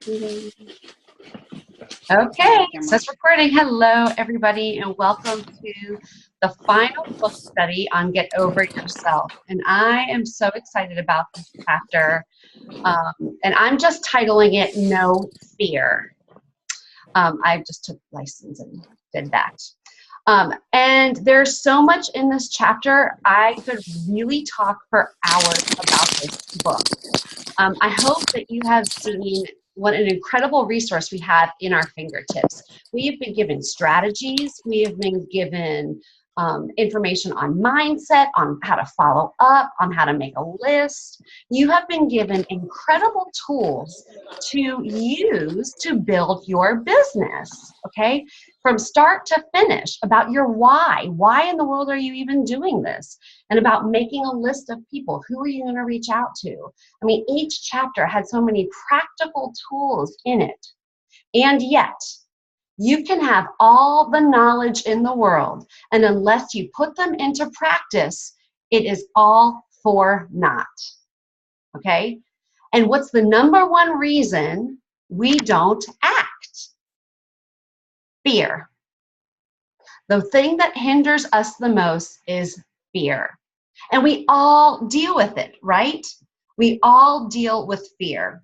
Okay, so it's recording. Hello, everybody, and welcome to the final book study on Get Over Yourself. And I am so excited about this chapter, and I'm just titling it No Fear. I just took license and did that. And there's so much in this chapter. I could really talk for hours about this book. I hope that you have seen what an incredible resource we have in our fingertips. We have been given strategies. We have been given information on mindset, on how to follow up, on how to make a list. You have been given incredible tools to use to build your business, okay? From start to finish, about your why. Why in the world are you even doing this? And about making a list of people. Who are you going to reach out to? I mean, each chapter had so many practical tools in it. And yet, you can have all the knowledge in the world, and unless you put them into practice, it is all for naught. Okay? And what's the number one reason we don't act? Fear. The thing that hinders us the most is fear. And we all deal with it, right? We all deal with fear.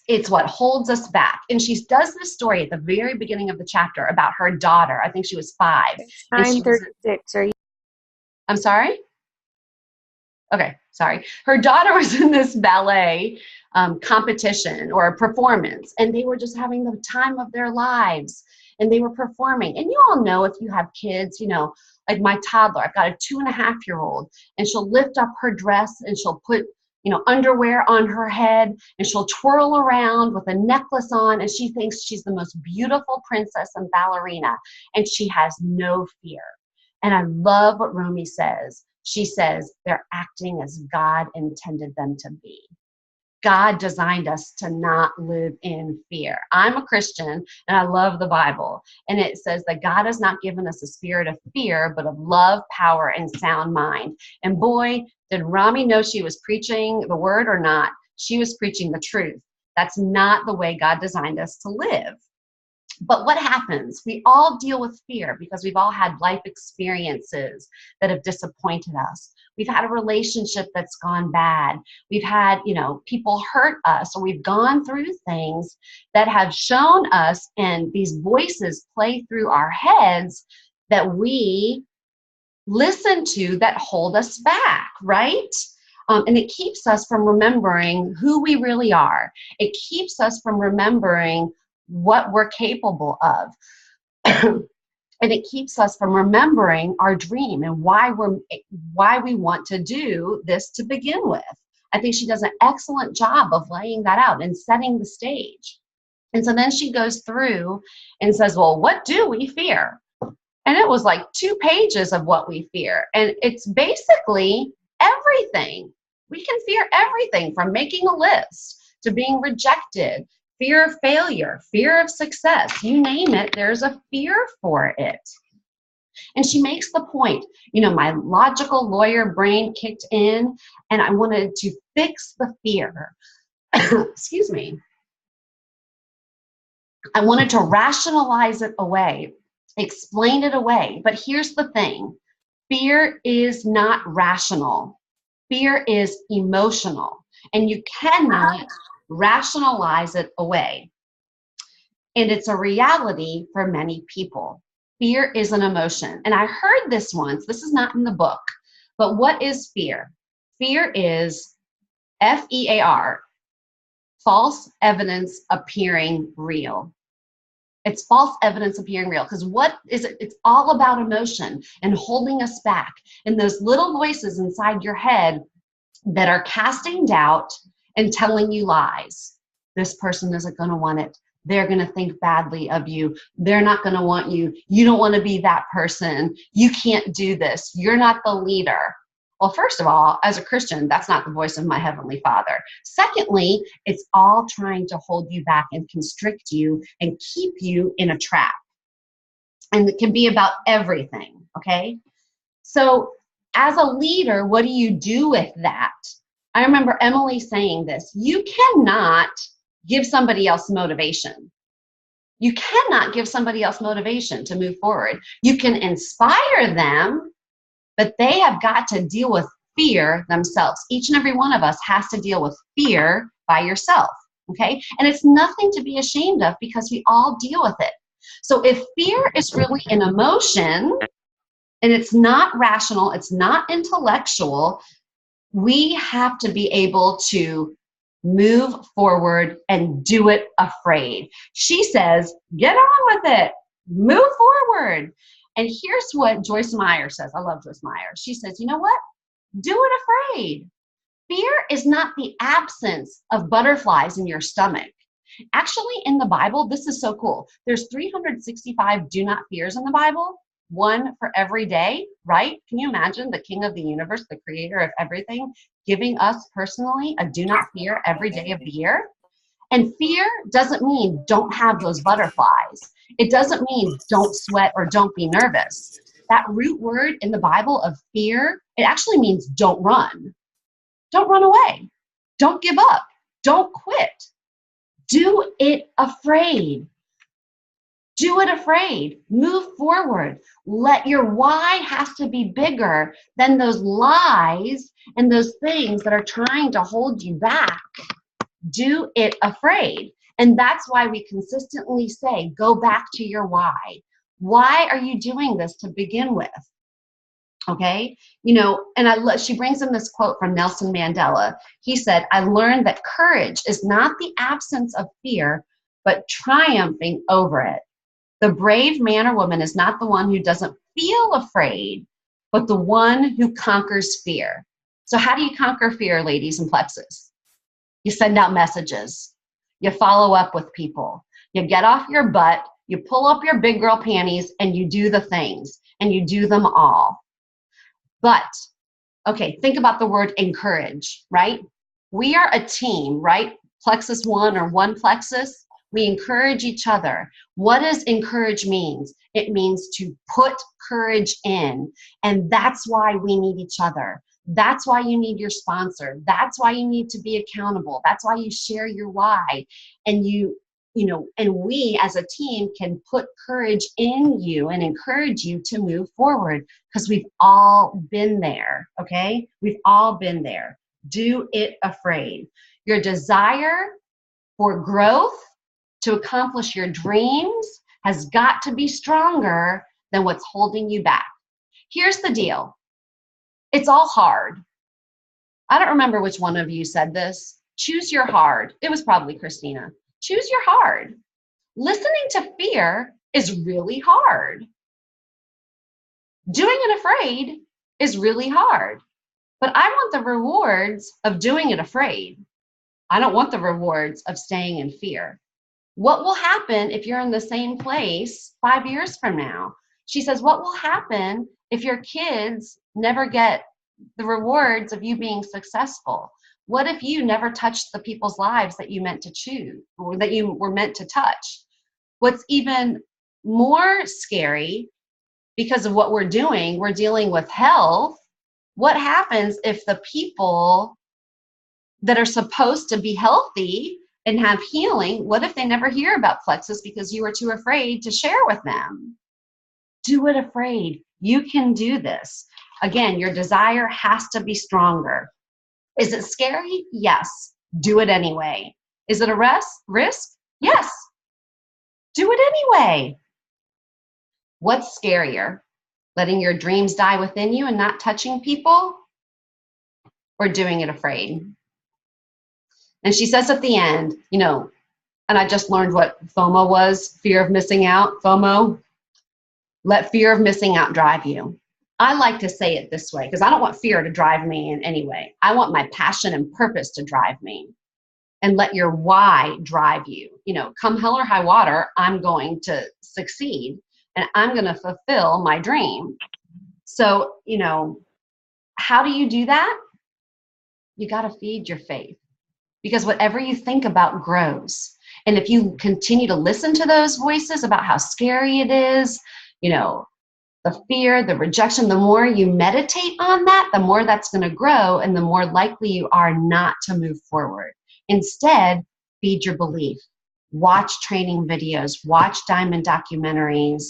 It's what holds us back. And she does this story at the very beginning of the chapter about her daughter. I think she was 5. It's 9:36. Are you? I'm sorry? Okay, sorry. Her daughter was in this ballet competition or a performance, and they were just having the time of their lives, and they were performing. And you all know, if you have kids, you know, like my toddler, I've got a 2.5-year-old, and she'll lift up her dress and she'll put, you know, underwear on her head, and she'll twirl around with a necklace on, and she thinks she's the most beautiful princess and ballerina, and she has no fear. And I love what Romy says. She says they're acting as God intended them to be. God designed us to not live in fear. I'm a Christian, and I love the Bible. And it says that God has not given us a spirit of fear, but of love, power, and sound mind. And boy, did Rami know she was preaching the word or not? She was preaching the truth. That's not the way God designed us to live. But what happens? We all deal with fear because we've all had life experiences that have disappointed us. We've had a relationship that's gone bad. We've had, you know, people hurt us, or we've gone through things that have shown us, and these voices play through our heads that we listen to that hold us back, right? And it keeps us from remembering who we really are. It keeps us from remembering what we're capable of. And it keeps us from remembering our dream and why we want to do this to begin with. I think she does an excellent job of laying that out and setting the stage. And so then she goes through and says, well, what do we fear? And it was like 2 pages of what we fear. And it's basically everything. We can fear everything, from making a list to being rejected, fear of failure, fear of success, you name it, there's a fear for it. And she makes the point, you know, my logical lawyer brain kicked in, and I wanted to fix the fear. Excuse me. I wanted to rationalize it away, explain it away. But here's the thing. Fear is not rational. Fear is emotional. And you cannot rationalize it away. And it's a reality for many people. Fear is an emotion. And I heard this once. This is not in the book. But what is fear? Fear is F-E-A-R, false evidence appearing real. It's false evidence appearing real. Because what is it? It's all about emotion and holding us back. And those little voices inside your head that are casting doubt and telling you lies. This person isn't going to want it. They're going to think badly of you. They're not going to want you. You don't want to be that person. You can't do this. You're not the leader. Well, first of all, as a Christian, that's not the voice of my Heavenly Father. Secondly, it's all trying to hold you back and constrict you and keep you in a trap. And it can be about everything, okay? So as a leader, what do you do with that? I remember Emily saying this. You cannot give somebody else motivation. You cannot give somebody else motivation to move forward. You can inspire them, but they have got to deal with fear themselves. Each and every one of us has to deal with fear by yourself, okay? And it's nothing to be ashamed of because we all deal with it. So if fear is really an emotion and it's not rational, it's not intellectual, we have to be able to move forward and do it afraid. She says, get on with it, move forward. And here's what Joyce Meyer says. I love Joyce Meyer. She says, you know what? Do it afraid. Fear is not the absence of butterflies in your stomach. Actually, in the Bible, this is so cool. There's 365 do not fears in the Bible, one for every day, right? Can you imagine the king of the universe, the creator of everything, giving us personally a do not fear every day of the year? And fear doesn't mean don't have those butterflies. It doesn't mean don't sweat or don't be nervous. That root word in the Bible of fear, it actually means don't run. Don't run away. Don't give up. Don't quit. Do it afraid. Do it afraid. Move forward. Let your why has to be bigger than those lies and those things that are trying to hold you back. Do it afraid. And that's why we consistently say, go back to your why. Why are you doing this to begin with? Okay, you know, and she brings in this quote from Nelson Mandela. He said, I learned that courage is not the absence of fear, but triumphing over it. The brave man or woman is not the one who doesn't feel afraid, but the one who conquers fear. So how do you conquer fear, ladies and plexus? You send out messages. You follow up with people. You get off your butt, you pull up your big girl panties, and you do the things, and you do them all. But, okay, think about the word encourage, right? We are a team, right? Plexus one or one plexus. We encourage each other. What does encourage means? It means to put courage in. And that's why we need each other. That's why you need your sponsor. That's why you need to be accountable. That's why you share your why. And and we as a team can put courage in you and encourage you to move forward because we've all been there, okay? We've all been there. Do it afraid. Your desire for growth to accomplish your dreams has got to be stronger than what's holding you back. Here's the deal. It's all hard. I don't remember which one of you said this. Choose your hard. It was probably Christina. Choose your hard. Listening to fear is really hard. Doing it afraid is really hard. But I want the rewards of doing it afraid. I don't want the rewards of staying in fear. What will happen if you're in the same place 5 years from now? She says, what will happen if your kids never get the rewards of you being successful? What if you never touched the people's lives that you meant to choose or that you were meant to touch? What's even more scary, because of what we're doing, we're dealing with health. What happens if the people that are supposed to be healthy and have healing, what if they never hear about plexus because you were too afraid to share with them? Do it afraid. You can do this. Again, your desire has to be stronger. Is it scary? Yes. Do it anyway. Is it a risk? Yes. Do it anyway. What's scarier? Letting your dreams die within you and not touching people, or doing it afraid? And she says at the end, and I just learned what FOMO was, fear of missing out, FOMO. Let fear of missing out drive you. I like to say it this way because I don't want fear to drive me in any way. I want my passion and purpose to drive me. And let your why drive you. Come hell or high water, I'm going to succeed and I'm going to fulfill my dream. So, how do you do that? You got to feed your faith, because whatever you think about grows. And if you continue to listen to those voices about how scary it is, the fear, the rejection, the more you meditate on that, the more that's going to grow and the more likely you are not to move forward. Instead, feed your belief. Watch training videos, watch diamond documentaries,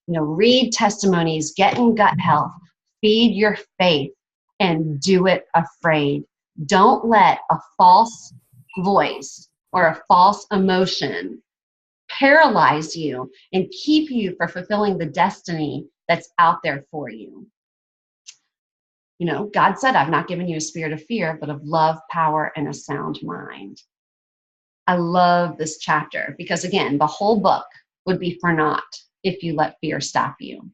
read testimonies, get in gut health, feed your faith, and do it afraid. Don't let a false voice or a false emotion paralyze you and keep you from fulfilling the destiny that's out there for you. God said, I've not given you a spirit of fear, but of love, power, and a sound mind. I love this chapter because, again, the whole book would be for naught if you let fear stop you.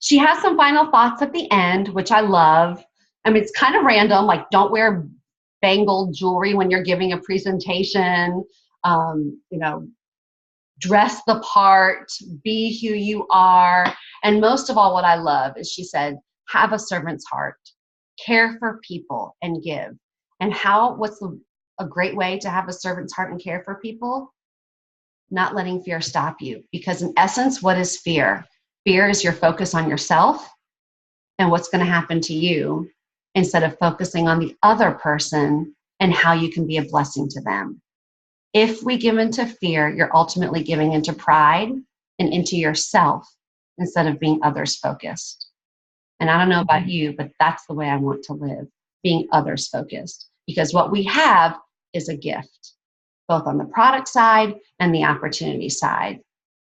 She has some final thoughts at the end, which I love. I mean, it's kind of random, like don't wear bangled jewelry when you're giving a presentation, dress the part, be who you are. And most of all, what I love is she said, have a servant's heart, care for people and give. And what's a great way to have a servant's heart and care for people? Not letting fear stop you. Because in essence, what is fear? Fear is your focus on yourself and what's going to happen to you instead of focusing on the other person and how you can be a blessing to them. If we give into fear, you're ultimately giving into pride and into yourself instead of being others focused. And I don't know about you, but that's the way I want to live, being others focused. Because what we have is a gift, both on the product side and the opportunity side.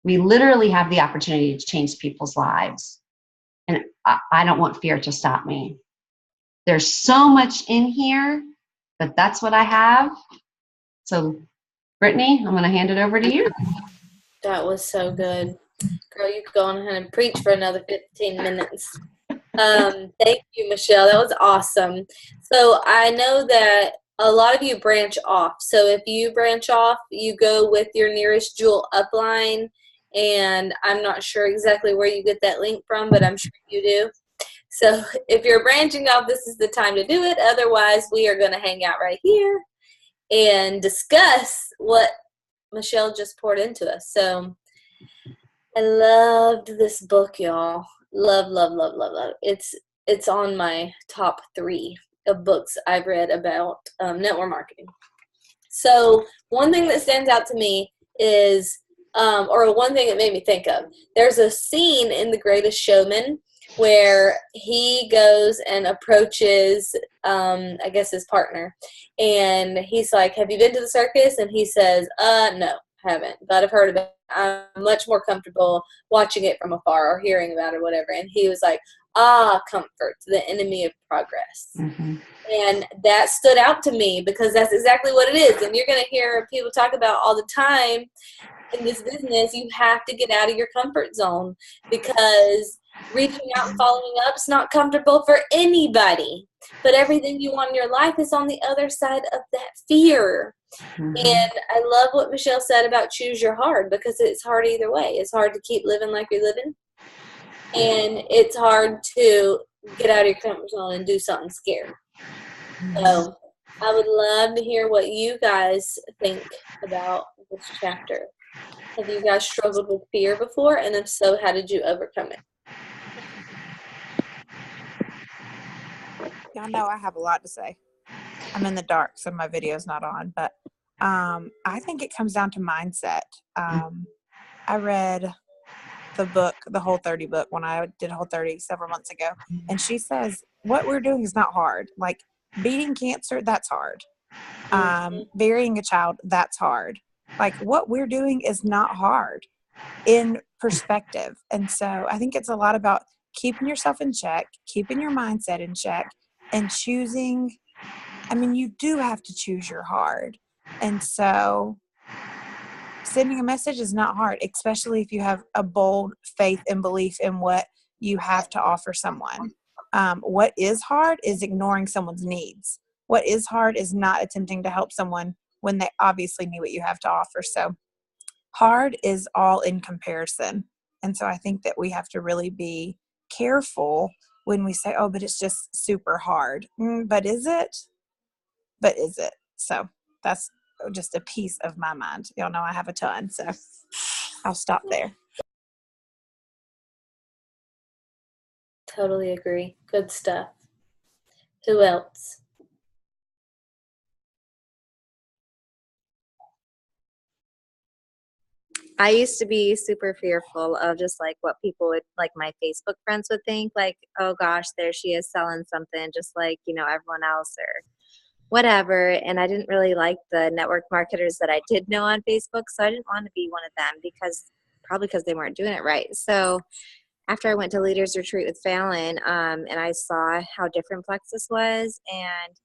We literally have the opportunity to change people's lives. And I don't want fear to stop me. There's so much in here, but that's what I have. So, Brittany, I'm going to hand it over to you. That was so good. Girl, you could go on ahead and preach for another 15 minutes. Thank you, Michelle. That was awesome. So I know that a lot of you branch off. So if you branch off, you go with your nearest jewel upline. And I'm not sure exactly where you get that link from, but I'm sure you do. So if you're branching off, this is the time to do it. Otherwise, we are going to hang out right here and discuss what Michelle just poured into us. So I loved this book, y'all. Love, love, love, love, love. It's on my top 3 of books I've read about network marketing. So one thing that stands out to me is, or one thing that made me think of, there's a scene in The Greatest Showman where he goes and approaches, I guess, his partner. And he's like, have you been to the circus? And he says, no, haven't, but I've heard about it. I'm much more comfortable watching it from afar or hearing about it or whatever. And he was like, comfort, the enemy of progress. Mm-hmm. And that stood out to me because that's exactly what it is. And you're going to hear people talk about all the time in this business, you have to get out of your comfort zone because reaching out and following up is not comfortable for anybody. But everything you want in your life is on the other side of that fear. Mm-hmm. And I love what Michelle said about choose your hard, because it's hard either way. It's hard to keep living like you're living. And it's hard to get out of your comfort zone and do something scary. So I would love to hear what you guys think about this chapter. Have you guys struggled with fear before? And if so, how did you overcome it? Y'all know I have a lot to say. I'm in the dark, so my video's not on. But I think it comes down to mindset. I read the book, the Whole30 book, when I did Whole30 several months ago. And she says, what we're doing is not hard. Like beating cancer, that's hard. Burying a child, that's hard. Like what we're doing is not hard in perspective. And so I think it's a lot about keeping yourself in check, keeping your mindset in check, and choosing. I mean, you do have to choose your hard. And so sending a message is not hard, especially if you have a bold faith and belief in what you have to offer someone. What is hard is ignoring someone's needs. What is hard is not attempting to help someone when they obviously need what you have to offer. So hard is all in comparison. And so I think that we have to really be careful when we say, oh, but it's just super hard. But is it? But is it? So that's just a piece of my mind. Y'all know I have a ton, so I'll stop there. Totally agree. Good stuff. Who else? I used to be super fearful of just like what people would, like my Facebook friends would think, like, oh gosh, there she is selling something just like, everyone else or whatever. And I didn't really like the network marketers that I did know on Facebook. So I didn't want to be one of them probably because they weren't doing it right. So after I went to Leaders Retreat with Fallon, and I saw how different Plexus was, and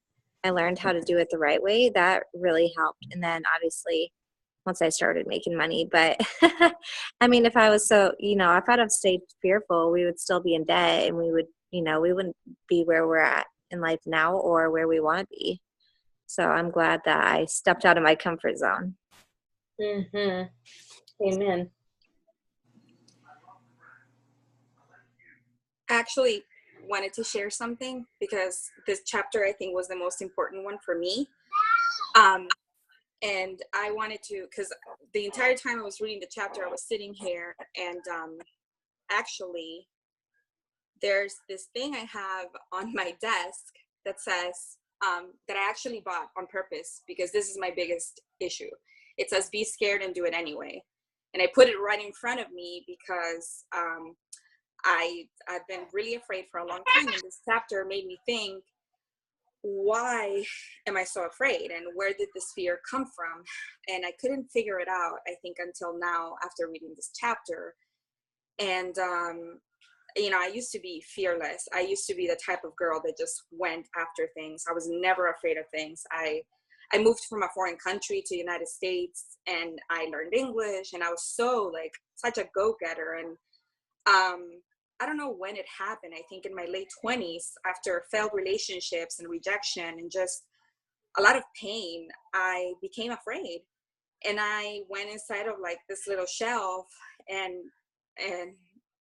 I learned how to do it the right way, that really helped. And then obviously once I started making money. But I mean, if I was if I'd have stayed fearful, we would still be in debt, and we wouldn't be where we're at in life now or where we want to be. So I'm glad that I stepped out of my comfort zone. Mm-hmm. Amen. Actually wanted to share something because this chapter I think was the most important one for me. And I wanted to, because the entire time I was reading the chapter, I was sitting here, and actually there's this thing I have on my desk that says, that I actually bought on purpose because this is my biggest issue. It says, be scared and do it anyway. And I put it right in front of me because I've been really afraid for a long time. And this chapter made me think, why am I so afraid? And where did this fear come from? And I couldn't figure it out, I think, until now after reading this chapter. And, I used to be fearless. I used to be the type of girl that just went after things. I was never afraid of things. I moved from a foreign country to the United States, and I learned English, and I was so such a go-getter. And I don't know when it happened. I think in my late 20s, after failed relationships and rejection and just a lot of pain, I became afraid. And I went inside of this little shelf, and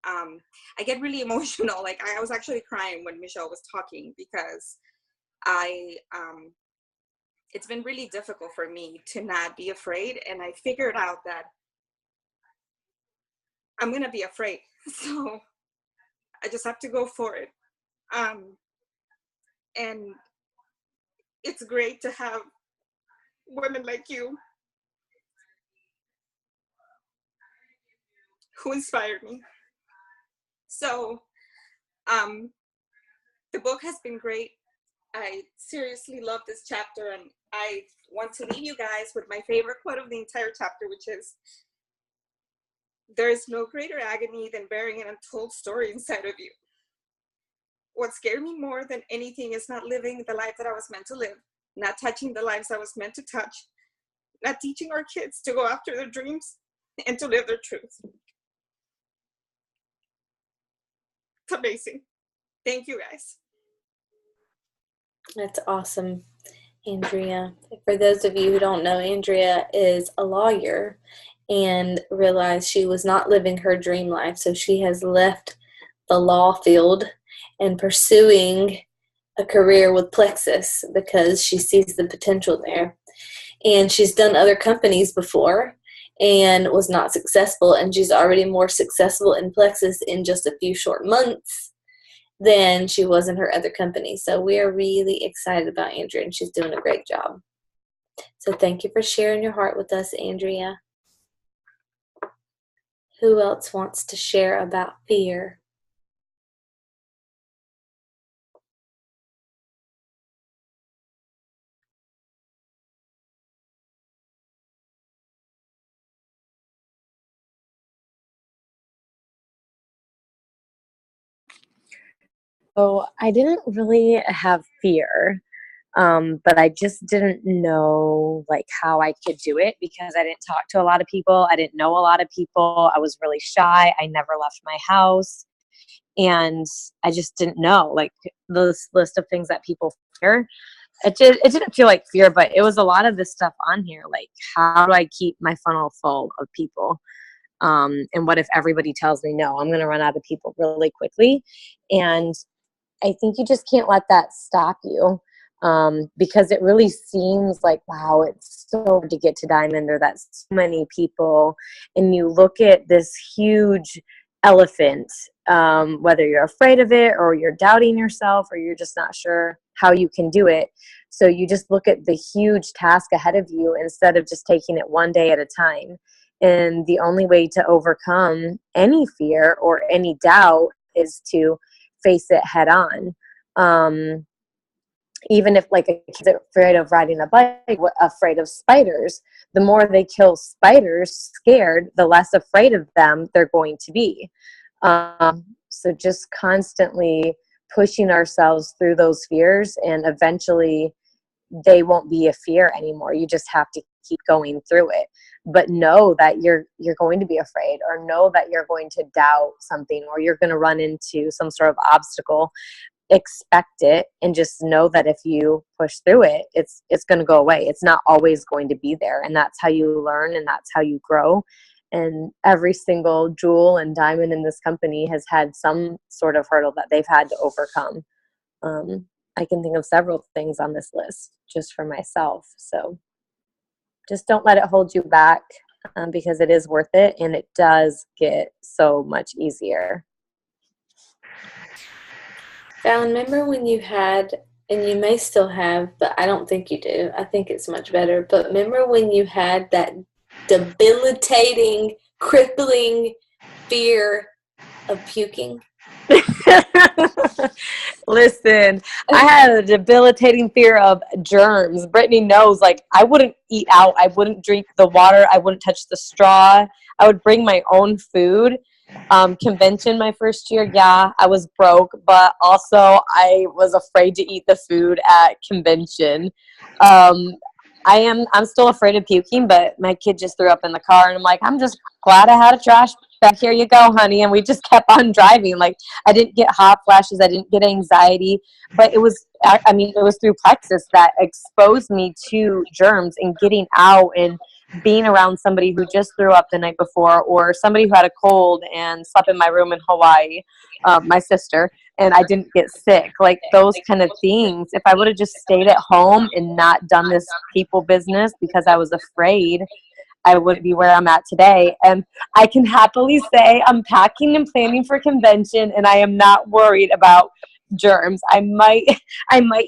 I get really emotional. I was actually crying when Michelle was talking because it's been really difficult for me to not be afraid. And I figured out that I'm going to be afraid. So I just have to go for it. And it's great to have women like you who inspired me. So the book has been great. I seriously love this chapter, and I want to leave you guys with my favorite quote of the entire chapter, which is, there is no greater agony than bearing an untold story inside of you. What scared me more than anything is not living the life that I was meant to live, not touching the lives I was meant to touch, not teaching our kids to go after their dreams and to live their truth. It's amazing. Thank you, guys. That's awesome, Andrea. For those of you who don't know, Andrea is a lawyer and realized she was not living her dream life, so she has left the law field and pursuing a career with Plexus because she sees the potential there. And she's done other companies before and was not successful, and she's already more successful in Plexus in just a few short months than she was in her other company. So we are really excited about Andrea, and she's doing a great job. So thank you for sharing your heart with us, Andrea. Who else wants to share about fear? So I didn't really have fear, but I just didn't know how I could do it because I didn't talk to a lot of people. I didn't know a lot of people. I was really shy. I never left my house, and I just didn't know this list of things that people fear. It didn't feel like fear, but it was a lot of this stuff on here. How do I keep my funnel full of people? And what if everybody tells me no? I'm going to run out of people really quickly, and I think you just can't let that stop you, because it really seems like, wow, it's so hard to get to Diamond, or that so many people, and you look at this huge elephant, whether you're afraid of it or you're doubting yourself or you're just not sure how you can do it. So you just look at the huge task ahead of you instead of just taking it one day at a time. And the only way to overcome any fear or any doubt is to face it head on. Even if like a kid's afraid of riding a bike, afraid of spiders, the more they kill spiders scared, the less afraid of them they're going to be. So just constantly pushing ourselves through those fears, and eventually they won't be a fear anymore. You just have to keep going through it. But know that you're going to be afraid, or know that you're going to doubt something, or you're going to run into some sort of obstacle. Expect it, and just know that if you push through it, it's going to go away. It's not always going to be there, and that's how you learn, and that's how you grow. And every single jewel and diamond in this company has had some sort of hurdle that they've had to overcome. I can think of several things on this list just for myself. So just don't let it hold you back, because it is worth it, and it does get so much easier. Fallon, remember when you had, and you may still have, but I don't think you do. I think it's much better. But remember when you had that debilitating, crippling fear of puking? Listen, I had a debilitating fear of germs. Brittany knows, like, I wouldn't eat out. I wouldn't drink the water. I wouldn't touch the straw. I would bring my own food. Convention my first year, yeah, I was broke, but also I was afraid to eat the food at convention. I'm still afraid of puking, but my kid just threw up in the car, and I'm like, I'm just glad I had a trash bag. Here you go, honey. And we just kept on driving. Like, I didn't get hot flashes. I didn't get anxiety, but it was through plexus that exposed me to germs, and getting out and being around somebody who just threw up the night before, or somebody who had a cold and slept in my room in Hawaii, my sister, and I didn't get sick. Like, those kind of things. If I would have just stayed at home and not done this people business because I was afraid, I wouldn't be where I'm at today. And I can happily say I'm packing and planning for convention, and I am not worried about germs. I might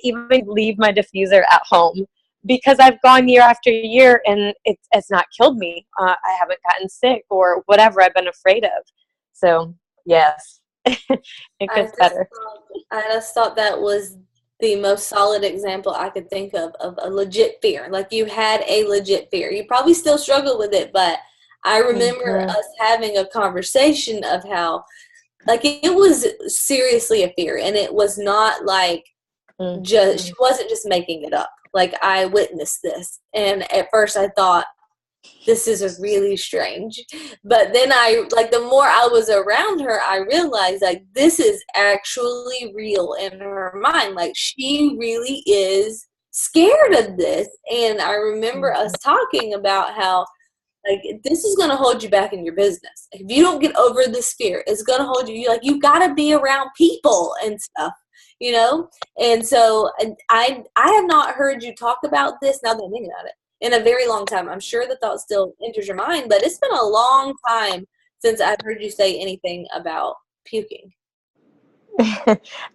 even leave my diffuser at home, because I've gone year after year and it's not killed me. I haven't gotten sick or whatever I've been afraid of. So yes, it gets better. I just thought that was the most solid example I could think of a legit fear. Like, you had a legit fear. You probably still struggle with it, but I remember us having a conversation of how, like, it was seriously a fear, and it was not like she wasn't just making it up. Like, I witnessed this, and at first I thought, this is really strange. But then the more I was around her, I realized, like, this is actually real in her mind. Like, she really is scared of this. And I remember us talking about how, like, this is going to hold you back in your business. If you don't get over this fear, it's going to hold you. Like, you got to be around people and stuff, you know? And so I have not heard you talk about this, now that I'm thinking about it, in a very long time. I'm sure the thought still enters your mind, but it's been a long time since I've heard you say anything about puking.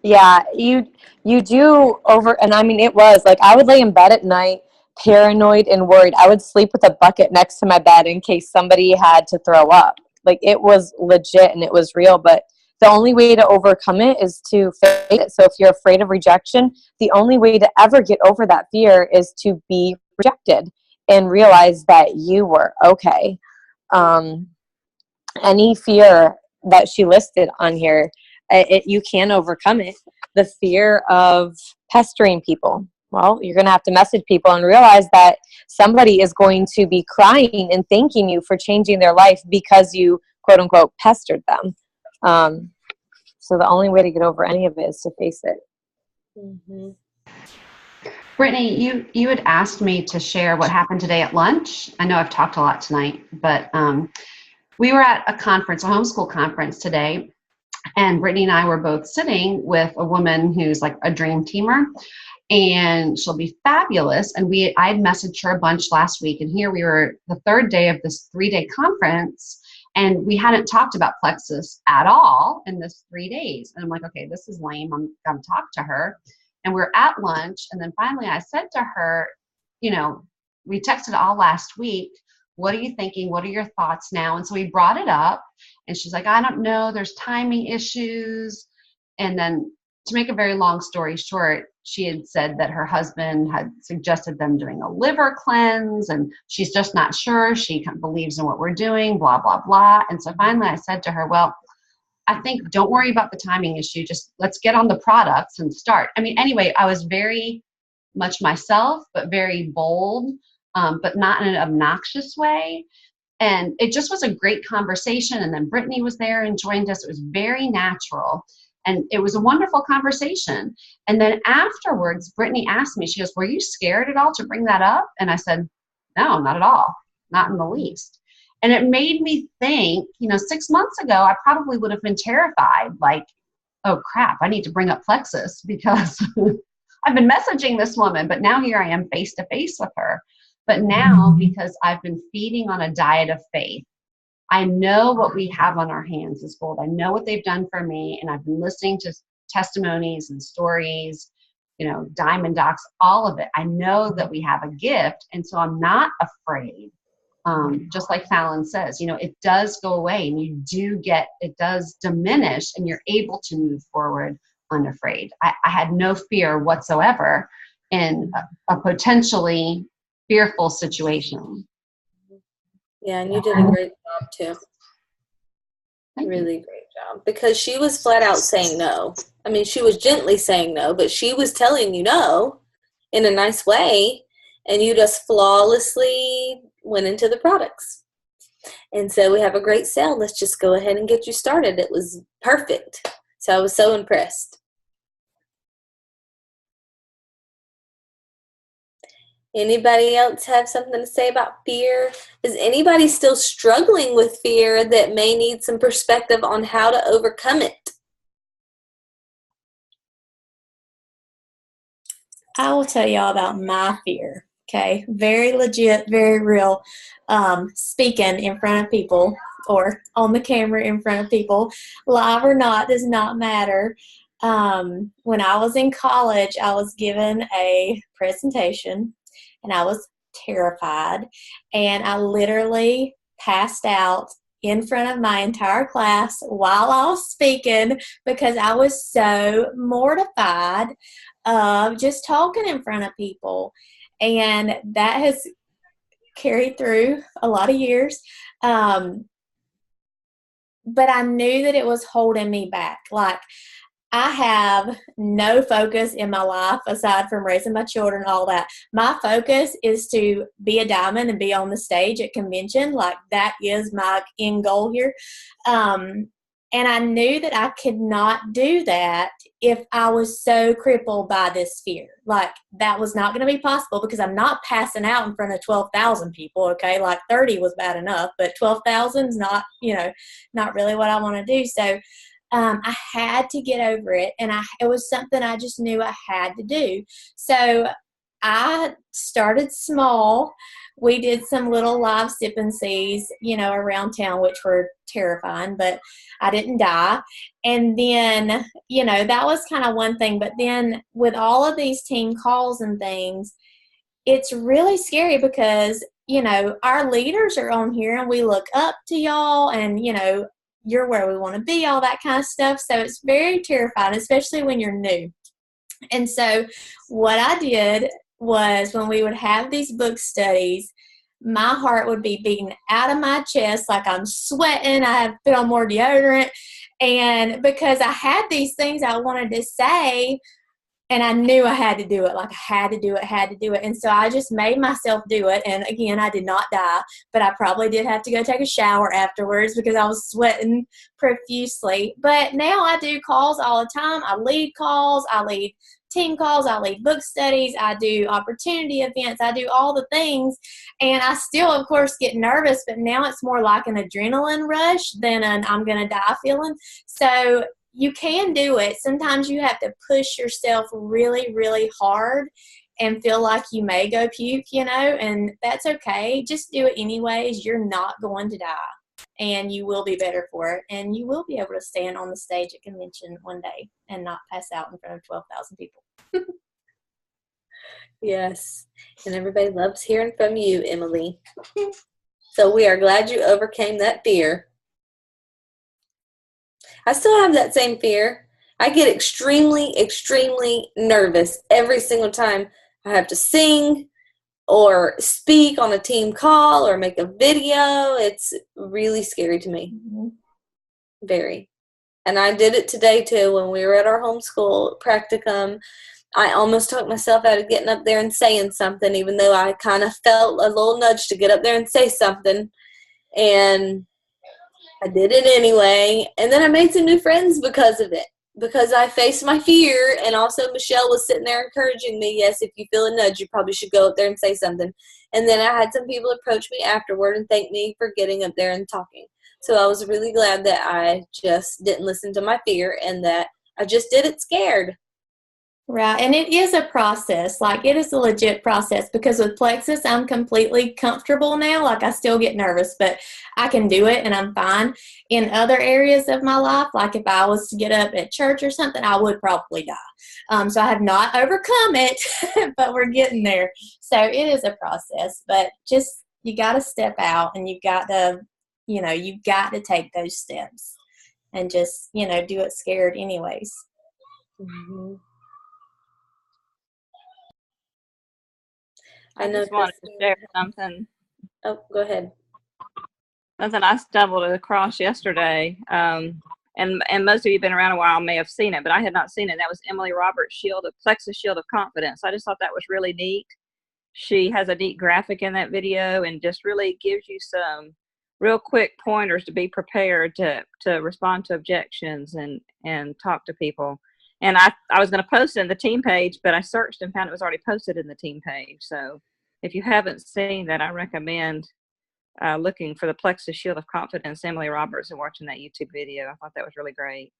Yeah, you do and I mean, it was like, I would lay in bed at night paranoid and worried. I would sleep with a bucket next to my bed in case somebody had to throw up. Like, it was legit and it was real, but the only way to overcome it is to face it. So if you're afraid of rejection, the only way to ever get over that fear is to be rejected and realize that you were okay. Any fear that she listed on here, you can overcome it. The fear of pestering people. Well, you're going to have to message people and realize that somebody is going to be crying and thanking you for changing their life because you, quote unquote, pestered them. So the only way to get over any of it is to face it. Mm-hmm. Brittany, you had asked me to share what happened today at lunch. I know I've talked a lot tonight, but we were at a conference, a homeschool conference today, and Brittany and I were both sitting with a woman who's like a dream teamer, and she'll be fabulous. And I had messaged her a bunch last week, and here we were the third day of this 3-day conference, and we hadn't talked about plexus at all in this 3 days. And I'm like, okay, this is lame. I'm going to talk to her. And we're at lunch, and then finally I said to her, you know, we texted all last week. what are you thinking? What are your thoughts now? And so we brought it up, and she's like, I don't know, there's timing issues. And then, to make a very long story short, she had said that her husband had suggested them doing a liver cleanse, and she's just not sure. She kind of believes in what we're doing, blah, blah, blah. And so finally I said to her, well, I think don't worry about the timing issue. Just let's get on the products and start. I mean, anyway, I was very much myself, but very bold, but not in an obnoxious way. And it just was a great conversation. And then Brittany was there and joined us. It was very natural. And it was a wonderful conversation. And then afterwards, Brittany asked me, she goes, were you scared at all to bring that up? And I said, no, not at all. Not in the least. And it made me think, 6 months ago, I probably would have been terrified, like, oh crap, I need to bring up Plexus because I've been messaging this woman, but now here I am face to face with her. But now, because I've been feeding on a diet of faith, I know what we have on our hands is gold. I know what they've done for me. And I've been listening to testimonies and stories, Diamond Docs, all of it. I know that we have a gift. And so I'm not afraid. Just like Fallon says, it does go away and it does diminish and you're able to move forward unafraid. I had no fear whatsoever in a potentially fearful situation. Yeah, and you did a great job too. Really great job. Because she was flat out saying no. I mean, she was gently saying no, but she was telling you no in a nice way, and you just flawlessly went into the products. And so we have a great sale. Let's just go ahead and get you started. It was perfect. So I was so impressed. Anybody else have something to say about fear? Is anybody still struggling with fear that may need some perspective on how to overcome it? I will tell y'all about my fear. Okay, very legit, very real. Speaking in front of people or on the camera in front of people, live or not, does not matter. When I was in college, I was given a presentation and I was terrified, and I literally passed out in front of my entire class while I was speaking because I was so mortified of just talking in front of people. And that has carried through a lot of years. But I knew that it was holding me back. Like, I have no focus in my life aside from raising my children and all that. My focus is to be a diamond and be on the stage at convention. Like, that is my end goal here. And I knew that I could not do that if I was so crippled by this fear. Like, that was not going to be possible because I'm not passing out in front of 12,000 people, okay? Like, 30 was bad enough, but 12,000 is not, not really what I want to do. So I had to get over it, and it was something I just knew I had to do. So I started small. We did some little live sip and sees, around town, which were terrifying, but I didn't die. And then, that was kind of one thing. But then with all of these team calls and things, it's really scary because, our leaders are on here and we look up to y'all and, you're where we want to be, all that kind of stuff. So it's very terrifying, especially when you're new. And so what I did was when we would have these book studies, my heart would be beating out of my chest like I'm sweating. I have put on more deodorant. And because I had these things I wanted to say, and I knew I had to do it. Like, I had to do it. And so I just made myself do it. And again, I did not die, but I probably did have to go take a shower afterwards because I was sweating profusely. But now I do calls all the time. I lead calls. I lead team calls. I lead book studies. I do opportunity events. I do all the things. And I still, of course, get nervous, but now it's more like an adrenaline rush than an I'm going to die feeling. So you can do it. Sometimes you have to push yourself really, really hard and feel like you may go puke, and that's okay. Just do it anyways. You're not going to die, and you will be better for it, and you will be able to stand on the stage at convention one day and not pass out in front of 12,000 people. Yes, and everybody loves hearing from you, Emily. So we are glad you overcame that fear. I still have that same fear. I get extremely, extremely nervous every single time I have to sing or speak on a team call or make a video. It's really scary to me. Mm-hmm. Very. And I did it today too when we were at our homeschool practicum. I almost talked myself out of getting up there and saying something, even though I kind of felt a little nudge to get up there and say something. And I did it anyway. And then I made some new friends because of it, because I faced my fear. And also Michelle was sitting there encouraging me, yes, if you feel a nudge, you probably should go up there and say something. And then I had some people approach me afterward and thank me for getting up there and talking. So I was really glad that I just didn't listen to my fear and that I just did it scared. Right. And it is a process. Like, it is a legit process, because with Plexus, I'm completely comfortable now. Like, I still get nervous, but I can do it and I'm fine. In other areas of my life, like if I was to get up at church or something, I would probably die. So I have not overcome it, but we're getting there. So it is a process, but just, you got to step out and you've got to, you've got to take those steps and just, do it scared anyways. Mm-hmm. I just wanted to share something. Oh, go ahead. Something I stumbled across yesterday, and most of you have been around a while may have seen it, but I had not seen it. That was Emily Roberts' Plexus Shield of Confidence. I just thought that was really neat. She has a neat graphic in that video and just really gives you some real quick pointers to be prepared to respond to objections and talk to people. And I was going to post it in the team page, but I searched and found it was already posted in the team page. So if you haven't seen that, I recommend looking for the Plexus Shield of Confidence, Emily Roberts, and watching that YouTube video. I thought that was really great.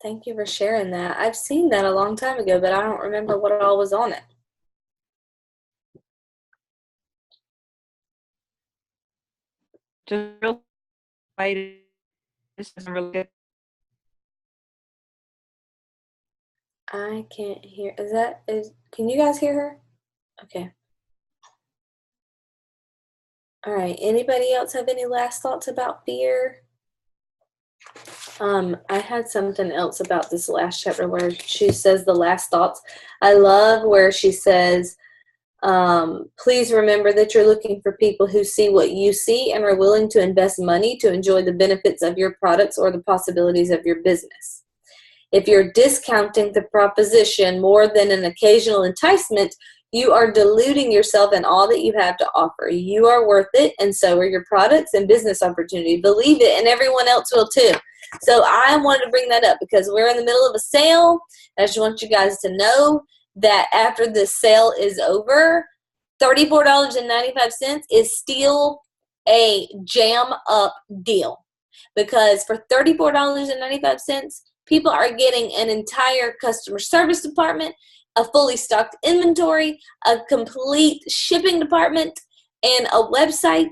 Thank you for sharing that. I've seen that a long time ago, but I don't remember what all was on it. Just real way. This is really good. I can't hear. Can you guys hear her? Okay. All right. Anybody else have any last thoughts about fear? I had something else about this last chapter where she says the last thoughts. I love where she says, please remember that you're looking for people who see what you see and are willing to invest money to enjoy the benefits of your products or the possibilities of your business. If you're discounting the proposition more than an occasional enticement, you are deluding yourself and all that you have to offer. You are worth it, and so are your products and business opportunity. Believe it, and everyone else will too. So I wanted to bring that up because we're in the middle of a sale. I just want you guys to know that after this sale is over, $34.95 is still a jam-up deal. Because for $34.95, people are getting an entire customer service department, a fully stocked inventory, a complete shipping department, and a website,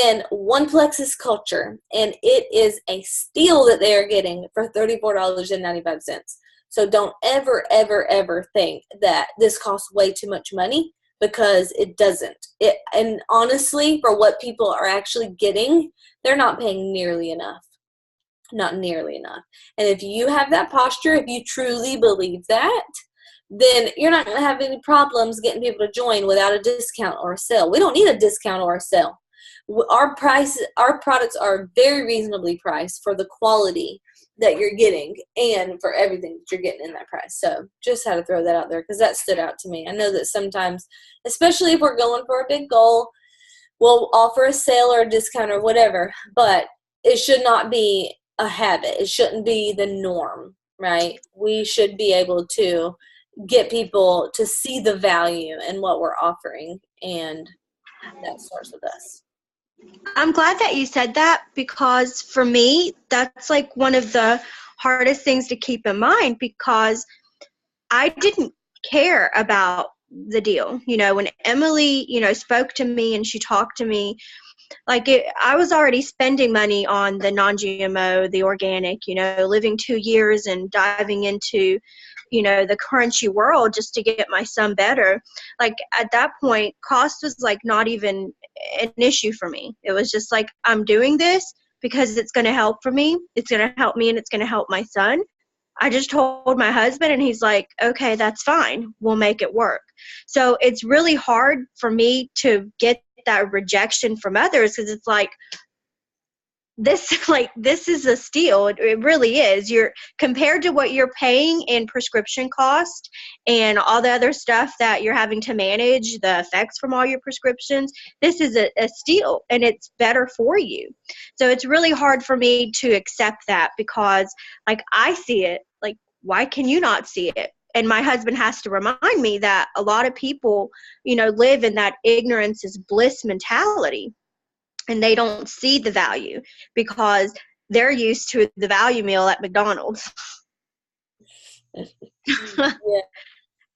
and one Plexus culture. And it is a steal that they are getting for $34.95. So don't ever, ever, ever think that this costs way too much money, because it doesn't. And honestly, for what people are actually getting, they're not paying nearly enough. Not nearly enough. And if you have that posture, if you truly believe that, then you're not going to have any problems getting people to join without a discount or a sale. We don't need a discount or a sale. Our products are very reasonably priced for the quality that you're getting and for everything that you're getting in that price. So just had to throw that out there because that stood out to me. I know that sometimes, especially if we're going for a big goal, we'll offer a sale or a discount or whatever, but it should not be a habit. It shouldn't be the norm, right? We should be able to get people to see the value in what we're offering, and that starts with us. I'm glad that you said that, because for me, that's like one of the hardest things to keep in mind, because I didn't care about the deal. When Emily, spoke to me and she talked to me, I was already spending money on the non-GMO, the organic, living 2 years and diving into, the crunchy world just to get my son better. At that point, cost was not even an issue for me. It was just like, I'm doing this because it's going to help for me. It's going to help me and it's going to help my son. I just told my husband and he's like, okay, that's fine. We'll make it work. So it's really hard for me to get that rejection from others because it's like, this is a steal. It really is. You're compared to what you're paying in prescription cost and all the other stuff that you're having to manage, the effects from all your prescriptions. This is a steal and it's better for you. So it's really hard for me to accept that because like I see it, like why can you not see it? And my husband has to remind me that a lot of people, live in that ignorance is bliss mentality. And they don't see the value because they're used to the value meal at McDonald's. Yeah.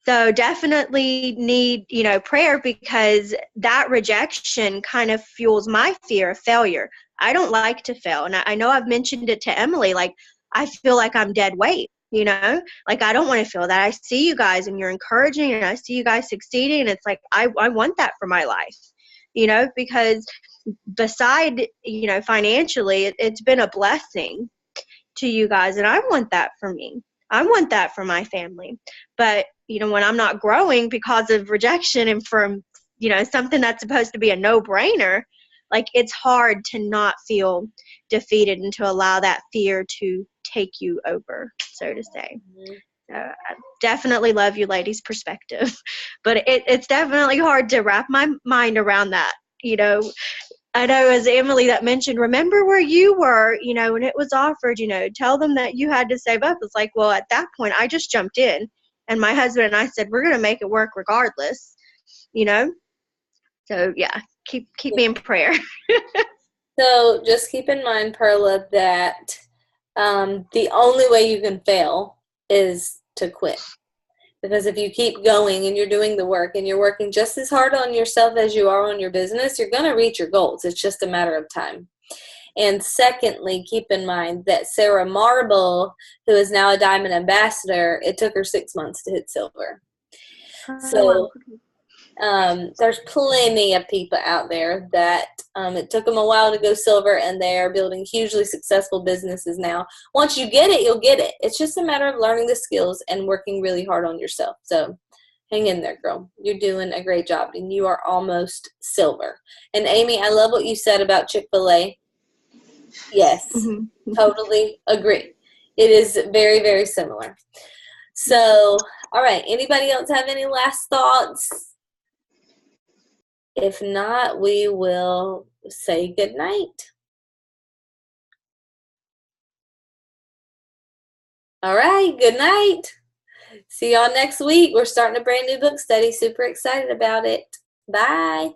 So definitely need, prayer because that rejection kind of fuels my fear of failure. I don't like to fail. And I know I've mentioned it to Emily, like I feel like I'm dead weight, like I don't want to feel that. I see you guys and you're encouraging and I see you guys succeeding. And it's like, I want that for my life, because beside, financially, it's been a blessing to you guys. And I want that for me. I want that for my family. But, when I'm not growing because of rejection and from, something that's supposed to be a no-brainer, like it's hard to not feel defeated and to allow that fear to take you over, so to say. I definitely love you ladies' perspective, but it's definitely hard to wrap my mind around that, I know as Emily that mentioned, remember where you were, when it was offered, tell them that you had to save up. It's like, well, at that point, I just jumped in. And my husband and I said, we're going to make it work regardless, So, yeah, keep me in prayer. So just keep in mind, Perla, that the only way you can fail is to quit. Because if you keep going and you're doing the work and you're working just as hard on yourself as you are on your business, you're going to reach your goals. It's just a matter of time. And secondly, keep in mind that Sarah Marble, who is now a Diamond Ambassador, it took her 6 months to hit silver. So there's plenty of people out there that it took them a while to go silver, and they are building hugely successful businesses now. Once you get it, you'll get it. It's just a matter of learning the skills and working really hard on yourself. So hang in there, girl. You're doing a great job, and you are almost silver. And Amy, I love what you said about Chick-fil-A. Yes, totally agree. It is very, very similar. So, all right. Anybody else have any last thoughts? If not, we will say good night. All right, good night. See y'all next week. We're starting a brand new book study. Super excited about it. Bye.